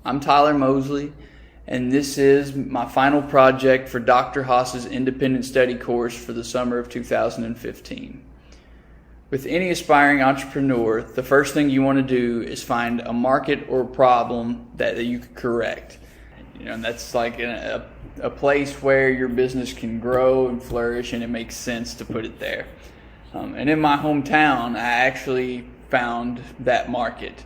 I'm Tyler Mosley, and this is my final project for Dr. Haas's independent study course for the summer of 2015. With any aspiring entrepreneur, the first thing you want to do is find a market or problem that you could correct. And that's like a place where your business can grow and flourish, and it makes sense to put it there. And in my hometown, I actually found that market.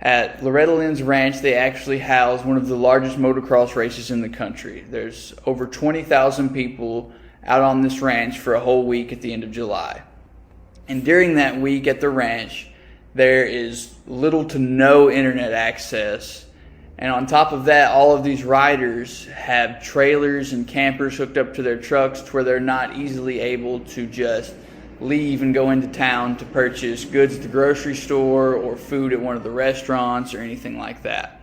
At Loretta Lynn's Ranch, they actually house one of the largest motocross races in the country. There's over 20,000 people out on this ranch for a whole week at the end of July. And during that week at the ranch, there is little to no internet access. And on top of that, all of these riders have trailers and campers hooked up to their trucks to where they're not easily able to just leave and go into town to purchase goods at the grocery store or food at one of the restaurants or anything like that.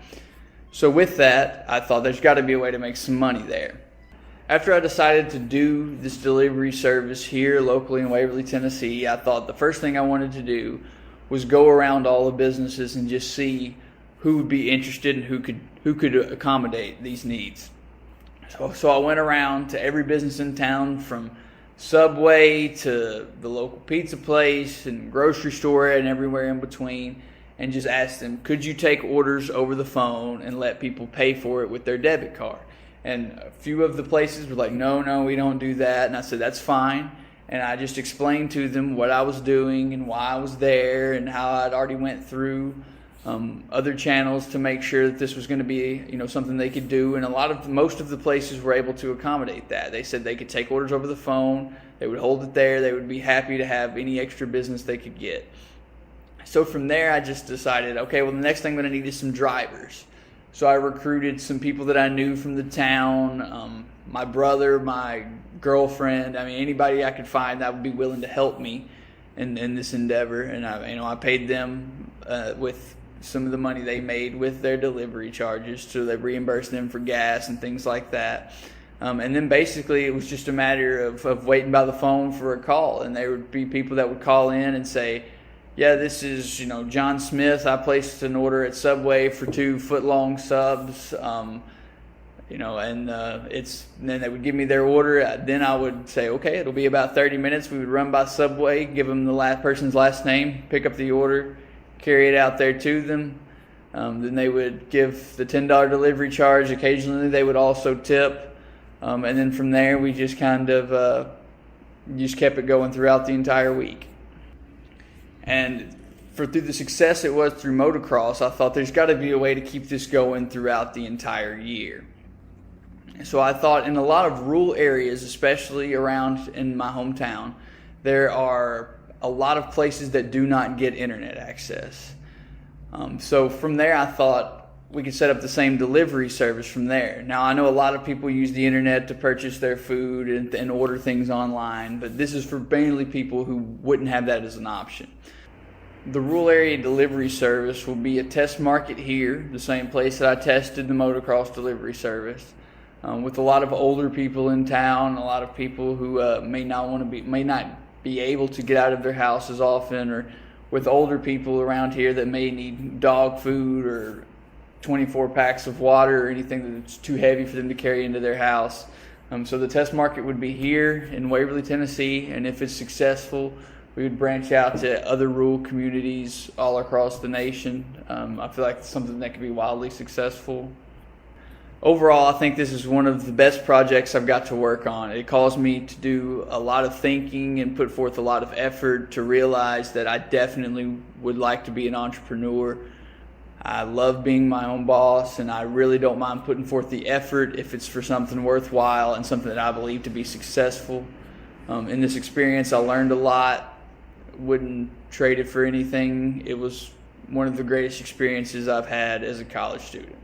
So with that, I thought there's got to be a way to make some money there. After I decided to do this delivery service here locally in Waverly, Tennessee, I thought the first thing I wanted to do was go around all the businesses and just see who would be interested and who could accommodate these needs. So I went around to every business in town, from Subway to the local pizza place and grocery store and everywhere in between, and just asked them, could you take orders over the phone and let people pay for it with their debit card? And a few of the places were like, no, we don't do that. And I said, that's fine. And I just explained to them what I was doing and why I was there and how I'd already went through other channels to make sure that this was going to be, something they could do. And most of the places were able to accommodate that. They said they could take orders over the phone. They would hold it there. They would be happy to have any extra business they could get. So from there, I just decided, okay, well, the next thing I'm going to need is some drivers. So I recruited some people that I knew from the town, my brother, my girlfriend, anybody I could find that would be willing to help me in this endeavor. And I paid them with some of the money they made with their delivery charges, so they reimbursed them for gas and things like that. And then basically it was just a matter of waiting by the phone for a call, and there would be people that would call in and say, yeah, this is John Smith. I placed an order at Subway for 2 foot-long subs, and then they would give me their order. Then I would say, okay, it'll be about 30 minutes. We would run by Subway, give them the last person's last name, pick up the order, carry it out there to them. Then they would give the $10 delivery charge. Occasionally they would also tip. And then from there we just kind of just kept it going throughout the entire week. And through the success it was through motocross, I thought there's got to be a way to keep this going throughout the entire year. So I thought in a lot of rural areas, especially around in my hometown, there are a lot of places that do not get internet access. So from there, I thought we could set up the same delivery service from there. Now, I know a lot of people use the internet to purchase their food and order things online, but this is for mainly people who wouldn't have that as an option. The rural area delivery service will be a test market here, the same place that I tested the motocross delivery service, with a lot of older people in town, a lot of people who may not be able to get out of their house as often, or with older people around here that may need dog food or 24 packs of water or anything that's too heavy for them to carry into their house. So the test market would be here in Waverly, Tennessee, and if it's successful, we would branch out to other rural communities all across the nation. I feel like it's something that could be wildly successful. Overall, I think this is one of the best projects I've got to work on. It caused me to do a lot of thinking and put forth a lot of effort to realize that I definitely would like to be an entrepreneur. I love being my own boss, and I really don't mind putting forth the effort if it's for something worthwhile and something that I believe to be successful. In this experience, I learned a lot. Wouldn't trade it for anything. It was one of the greatest experiences I've had as a college student.